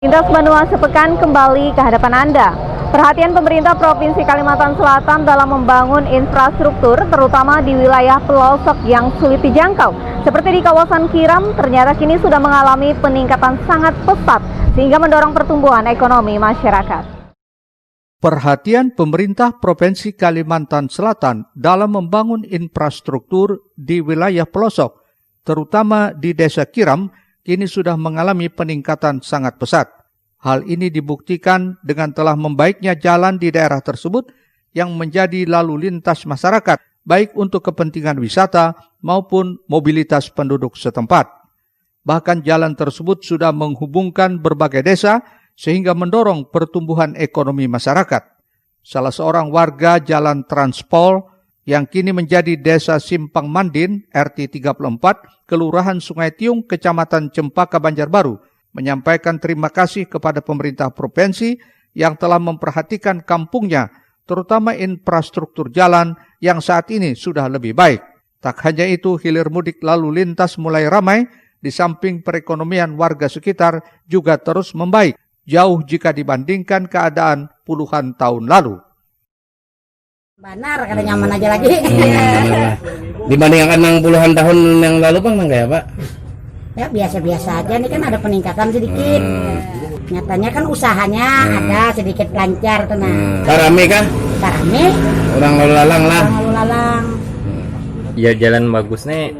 Lintas Banua sepekan kembali ke hadapan Anda. Perhatian pemerintah Provinsi Kalimantan Selatan dalam membangun infrastruktur, terutama di wilayah pelosok yang sulit dijangkau. Seperti di kawasan Kiram, ternyata kini sudah mengalami peningkatan sangat pesat, sehingga mendorong pertumbuhan ekonomi masyarakat. Perhatian pemerintah Provinsi Kalimantan Selatan dalam membangun infrastruktur di wilayah pelosok, terutama di Desa Kiram, kini sudah mengalami peningkatan sangat pesat. Hal ini dibuktikan dengan telah membaiknya jalan di daerah tersebut yang menjadi lalu lintas masyarakat, baik untuk kepentingan wisata maupun mobilitas penduduk setempat. Bahkan jalan tersebut sudah menghubungkan berbagai desa sehingga mendorong pertumbuhan ekonomi masyarakat. Salah seorang warga Jalan Transpol yang kini menjadi Desa Simpang Mandin, RT 34, Kelurahan Sungai Tiung, Kecamatan Cempaka, Banjarbaru, menyampaikan terima kasih kepada pemerintah provinsi yang telah memperhatikan kampungnya, terutama infrastruktur jalan yang saat ini sudah lebih baik. Tak hanya itu, hilir mudik lalu lintas mulai ramai, di samping perekonomian warga sekitar juga terus membaik, jauh jika dibandingkan keadaan puluhan tahun lalu. Benar, kada nyaman aja lagi. Dibandingkan yang puluhan tahun yang lalu Bang, enggak ya Pak? Ya biasa-biasa aja, nih kan ada peningkatan sedikit. Nyatanya kan usahanya ada sedikit lancar tuh nah. Rame kah? Rame. Orang lalu lalang lah. Orang lalu lalang. Ya jalan bagus nih,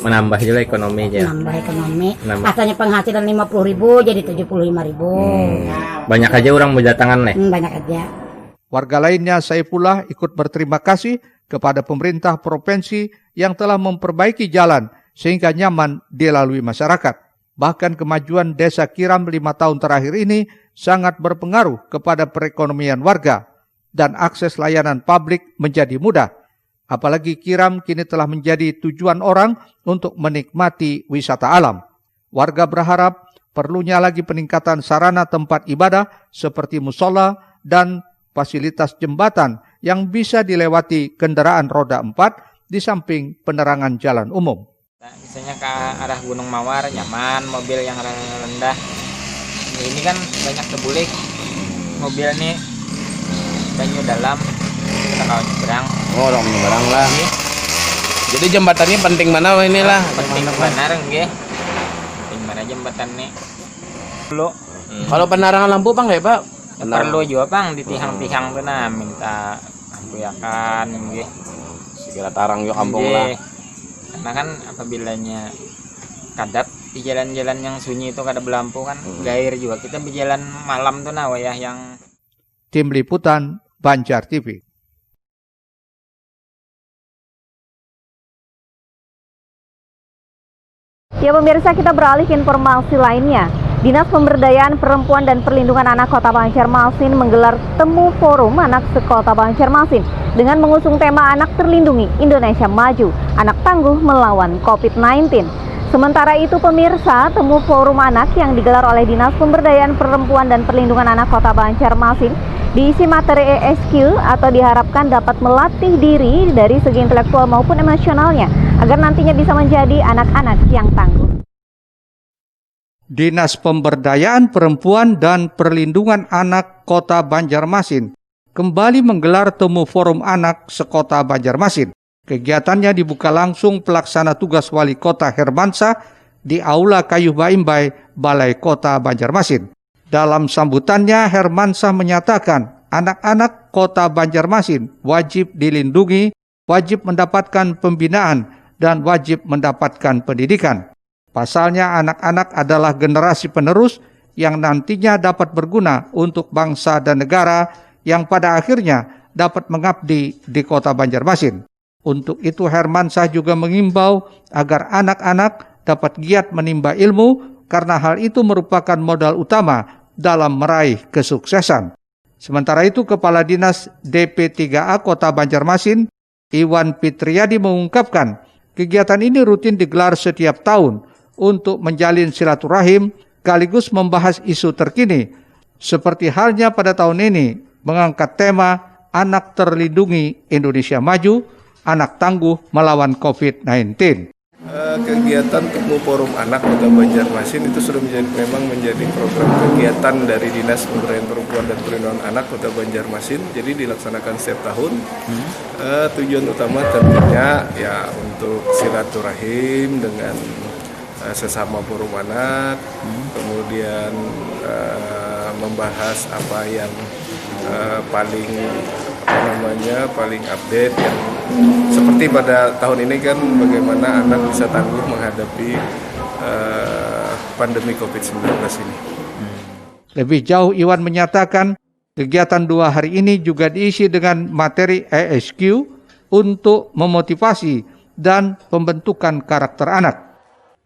menambah juga ekonomi aja. Menambah ekonomi. Asalnya penghasilan 50.000 jadi 75.000. Banyak aja orang berdatangan nih. Banyak aja. Warga lainnya Saifullah ikut berterima kasih kepada pemerintah provinsi yang telah memperbaiki jalan sehingga nyaman dilalui masyarakat. Bahkan kemajuan Desa Kiram 5 tahun terakhir ini sangat berpengaruh kepada perekonomian warga dan akses layanan publik menjadi mudah. Apalagi Kiram kini telah menjadi tujuan orang untuk menikmati wisata alam. Warga berharap perlunya lagi peningkatan sarana tempat ibadah seperti musola dan fasilitas jembatan yang bisa dilewati kendaraan roda 4 di samping penerangan jalan umum. Misalnya ke arah Gunung Mawar nyaman, mobil yang rendah. Ini kan banyak tebulik, mobil nih banyu dalam, kita kalau nyebrang. Oh, orang nyebrang lah. Jadi jembatan ini penting mana inilah? Penting benar nggih. Penting mana jembatan nih? Kalau penerangan lampu Bang ya Pak? Perlu juga Bang di tihang-tihang tuh nah minta ampuyakan nggih. Segera tarang yo kampung lah. Karena kan apabilanya kadap di jalan-jalan yang sunyi itu kada belampu kan gair juga kita berjalan malam tuh nah wayah yang. Tim Liputan Banjar TV. Ya pemirsa, kita beralih ke informasi lainnya. Dinas Pemberdayaan Perempuan dan Perlindungan Anak Kota Banjarmasin menggelar Temu Forum Anak Sekota Banjarmasin dengan mengusung tema Anak Terlindungi, Indonesia Maju, Anak Tangguh Melawan COVID-19. Sementara itu pemirsa, Temu Forum Anak yang digelar oleh Dinas Pemberdayaan Perempuan dan Perlindungan Anak Kota Banjarmasin diisi materi ESQ atau diharapkan dapat melatih diri dari segi intelektual maupun emosionalnya agar nantinya bisa menjadi anak-anak yang tangguh. Dinas Pemberdayaan Perempuan dan Perlindungan Anak Kota Banjarmasin kembali menggelar Temu Forum Anak Sekota Banjarmasin. Kegiatannya dibuka langsung pelaksana tugas Wali Kota Hermansyah di Aula Kayuh Baimbai, Balai Kota Banjarmasin. Dalam sambutannya, Hermansyah menyatakan anak-anak Kota Banjarmasin wajib dilindungi, wajib mendapatkan pembinaan, dan wajib mendapatkan pendidikan. Pasalnya anak-anak adalah generasi penerus yang nantinya dapat berguna untuk bangsa dan negara yang pada akhirnya dapat mengabdi di Kota Banjarmasin. Untuk itu Hermansyah juga mengimbau agar anak-anak dapat giat menimba ilmu karena hal itu merupakan modal utama dalam meraih kesuksesan. Sementara itu Kepala Dinas DP3A Kota Banjarmasin, Iwan Fitriadi mengungkapkan kegiatan ini rutin digelar setiap tahun untuk menjalin silaturahim sekaligus membahas isu terkini. Seperti halnya pada tahun ini mengangkat tema Anak Terlindungi Indonesia Maju, Anak Tangguh Melawan COVID-19. Kegiatan Temu Forum Anak Kota Banjarmasin itu sudah memang menjadi program kegiatan dari Dinas Pemberdayaan Perempuan dan Perlindungan Anak Kota Banjarmasin. Jadi dilaksanakan setiap tahun. Tujuan utama tentunya ya untuk silaturahim dengan sesama forum anak, kemudian membahas apa yang paling update yang seperti pada tahun ini kan bagaimana anak bisa tangguh menghadapi pandemi COVID-19 ini. Lebih jauh Iwan menyatakan kegiatan 2 hari ini juga diisi dengan materi ESQ untuk memotivasi dan pembentukan karakter anak.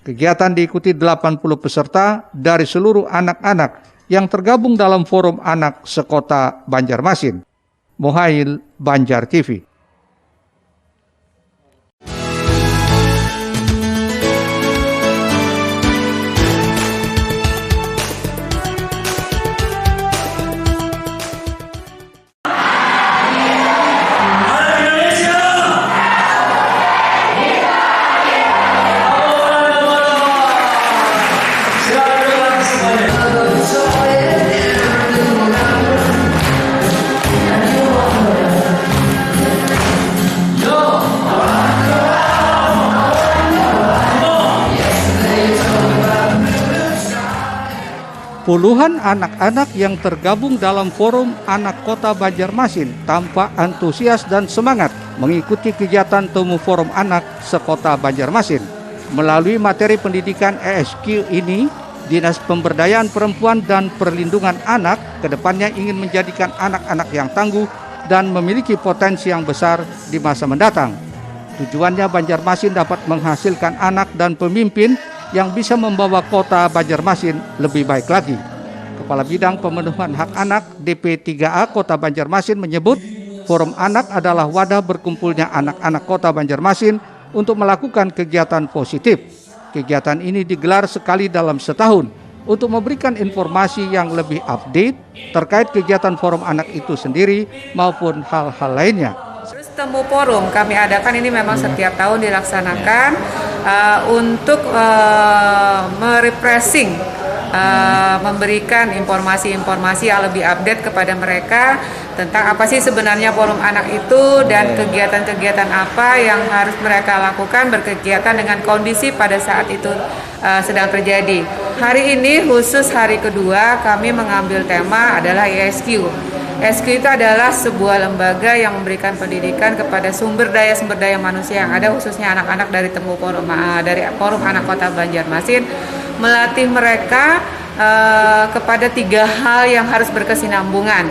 Kegiatan diikuti 80 peserta dari seluruh anak-anak yang tergabung dalam Forum Anak Sekota Banjarmasin. Muhail, Banjar TV. Puluhan anak-anak yang tergabung dalam Forum Anak Kota Banjarmasin tampak antusias dan semangat mengikuti kegiatan Temu Forum Anak Sekota Banjarmasin. Melalui materi pendidikan ESQ ini, Dinas Pemberdayaan Perempuan dan Perlindungan Anak kedepannya ingin menjadikan anak-anak yang tangguh dan memiliki potensi yang besar di masa mendatang. Tujuannya Banjarmasin dapat menghasilkan anak dan pemimpin yang bisa membawa kota Banjarmasin lebih baik lagi. Kepala Bidang Pemenuhan Hak Anak DP3A Kota Banjarmasin menyebut Forum Anak adalah wadah berkumpulnya anak-anak kota Banjarmasin untuk melakukan kegiatan positif. Kegiatan ini digelar sekali dalam setahun untuk memberikan informasi yang lebih update terkait kegiatan Forum Anak itu sendiri maupun hal-hal lainnya. Temu Forum kami adakan ini memang setiap tahun dilaksanakan untuk merefreshing, memberikan informasi-informasi yang lebih update kepada mereka tentang apa sih sebenarnya Forum Anak itu dan kegiatan-kegiatan apa yang harus mereka lakukan berkegiatan dengan kondisi pada saat itu sedang terjadi. Hari ini khusus hari kedua kami mengambil tema adalah ESQ. ESQ itu adalah sebuah lembaga yang memberikan pendidikan kepada sumber daya manusia yang ada khususnya anak-anak dari Forum Anak Kota Banjarmasin, melatih mereka kepada 3 hal yang harus berkesinambungan,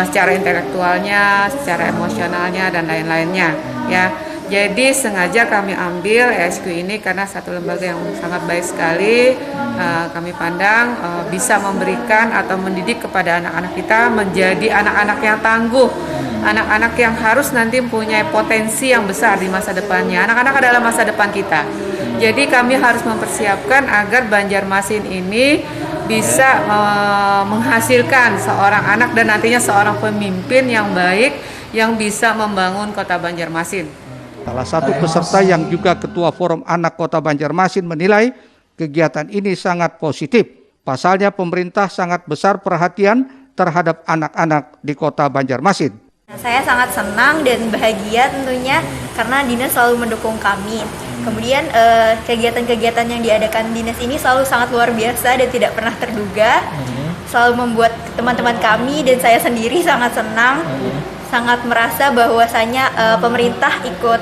secara intelektualnya, secara emosionalnya dan lain-lainnya ya. Jadi sengaja kami ambil ESQ ini karena satu lembaga yang sangat baik sekali, kami pandang bisa memberikan atau mendidik kepada anak-anak kita menjadi anak-anak yang tangguh, anak-anak yang harus nanti mempunyai potensi yang besar di masa depannya. Anak-anak adalah masa depan kita. Jadi kami harus mempersiapkan agar Banjarmasin ini bisa menghasilkan seorang anak dan nantinya seorang pemimpin yang baik yang bisa membangun kota Banjarmasin. Salah satu peserta yang juga Ketua Forum Anak Kota Banjarmasin menilai kegiatan ini sangat positif. Pasalnya pemerintah sangat besar perhatian terhadap anak-anak di Kota Banjarmasin. Saya sangat senang dan bahagia tentunya karena Dinas selalu mendukung kami. Kemudian kegiatan-kegiatan yang diadakan Dinas ini selalu sangat luar biasa dan tidak pernah terduga. Selalu membuat teman-teman kami dan saya sendiri sangat senang. Sangat merasa bahwasanya pemerintah ikut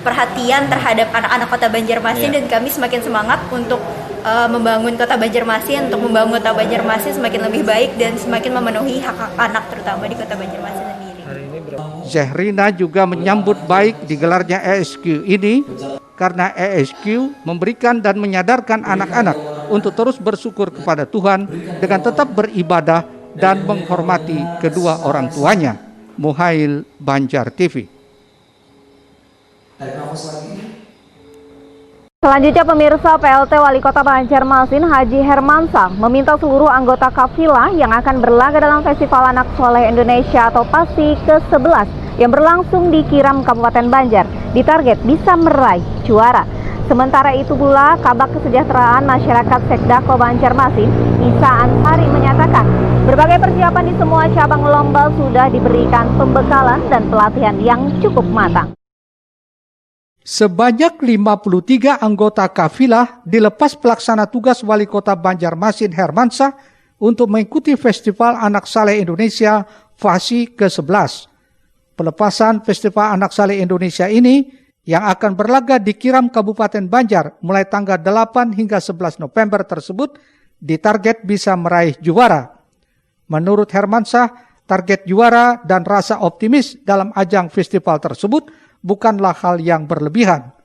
perhatian terhadap anak-anak Kota Banjarmasin dan kami semakin semangat untuk membangun Kota Banjarmasin, untuk membangun Kota Banjarmasin semakin lebih baik dan semakin memenuhi hak-hak anak terutama di Kota Banjarmasin sendiri. Zehrina juga menyambut baik digelarnya ESQ ini karena ESQ memberikan dan menyadarkan anak-anak untuk terus bersyukur kepada Tuhan dengan tetap beribadah dan menghormati kedua orang tuanya. Muhail, Banjar TV. Selanjutnya pemirsa, PLT Wali Kota Banjarmasin Haji Hermansyah meminta seluruh anggota kafilah yang akan berlaga dalam Festival Anak Soleh Indonesia atau PASI ke-11 yang berlangsung di Kiram Kabupaten Banjar ditarget bisa meraih juara. Sementara itu pula, Kabak Kesejahteraan Masyarakat Sekdako Banjarmasin, Isa Ansari menyatakan, berbagai persiapan di semua cabang lomba sudah diberikan pembekalan dan pelatihan yang cukup matang. Sebanyak 53 anggota kafilah dilepas pelaksana tugas Wali Kota Banjarmasin Hermansyah untuk mengikuti Festival Anak Saleh Indonesia FASI ke-11. Pelepasan Festival Anak Saleh Indonesia ini yang akan berlaga di Kiram Kabupaten Banjar mulai tanggal 8 hingga 11 November tersebut ditarget bisa meraih juara. Menurut Hermansyah, target juara dan rasa optimis dalam ajang festival tersebut bukanlah hal yang berlebihan.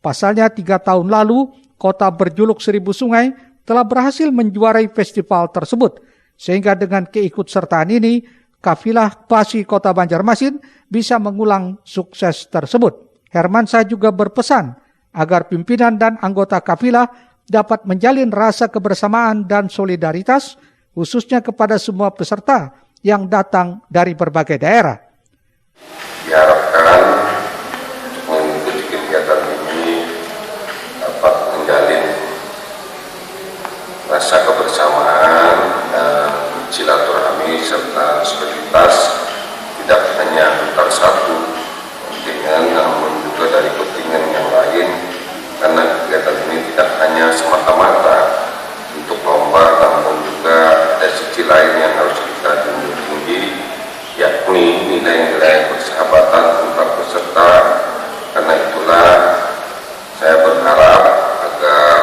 Pasalnya 3 tahun lalu, kota berjuluk 1000 sungai telah berhasil menjuarai festival tersebut. Sehingga dengan keikutsertaan ini, kafilah FASI Kota Banjarmasin bisa mengulang sukses tersebut. Hermansyah juga berpesan agar pimpinan dan anggota kafilah dapat menjalin rasa kebersamaan dan solidaritas, khususnya kepada semua peserta yang datang dari berbagai daerah. Diharapkan mengikuti kegiatan ini dapat menjalin rasa kebersamaan dan silaturahmi serta solidaritas tidak hanya antar satu kontingen namun juga dari kontingen yang lain, karena kegiatan ini tidak hanya semata-mata untuk lomba namun juga ada sisi lain yang harus kita junjung tinggi, yakni nilai-nilai persahabatan antar peserta. Karena itulah saya berharap agar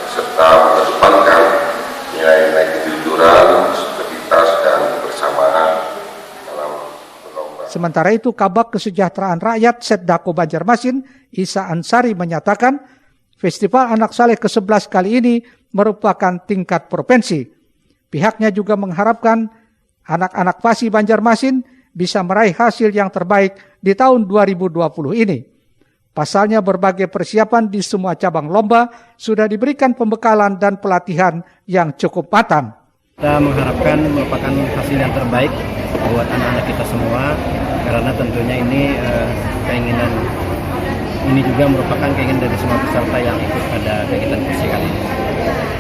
peserta mengedepankan nilai-nilai kejujuran, solidaritas dan kebersamaan dalam berlomba. Sementara itu, Kabak Kesejahteraan Rakyat Sekdako Banjarmasin, Isa Ansari menyatakan, Festival Anak Saleh ke-11 kali ini merupakan tingkat provinsi. Pihaknya juga mengharapkan anak-anak FASI Banjarmasin bisa meraih hasil yang terbaik di tahun 2020 ini. Pasalnya berbagai persiapan di semua cabang lomba sudah diberikan pembekalan dan pelatihan yang cukup matang. Kita mengharapkan merupakan hasil yang terbaik buat anak-anak kita semua, karena tentunya ini keinginan ini juga merupakan keinginan dari semua peserta yang ikut pada kegiatan FASI kali ini.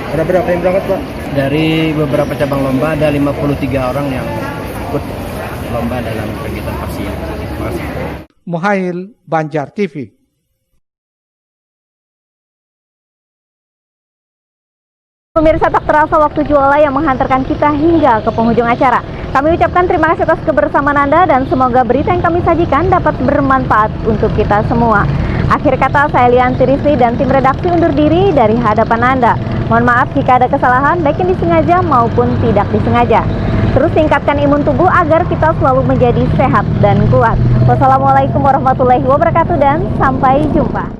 Ada berapa yang berangkat, Pak? Dari beberapa cabang lomba ada 53 orang yang ikut lomba dalam kegiatan FASI. Terima kasih. Muhail, Banjar TV. Pemirsa, tak terasa waktu jualan yang menghantarkan kita hingga ke penghujung acara. Kami ucapkan terima kasih atas kebersamaan Anda dan semoga berita yang kami sajikan dapat bermanfaat untuk kita semua. Akhir kata, saya Lianti Rizli dan tim redaksi undur diri dari hadapan Anda. Mohon maaf jika ada kesalahan baik yang disengaja maupun tidak disengaja. Terus tingkatkan imun tubuh agar kita selalu menjadi sehat dan kuat. Wassalamualaikum warahmatullahi wabarakatuh dan sampai jumpa.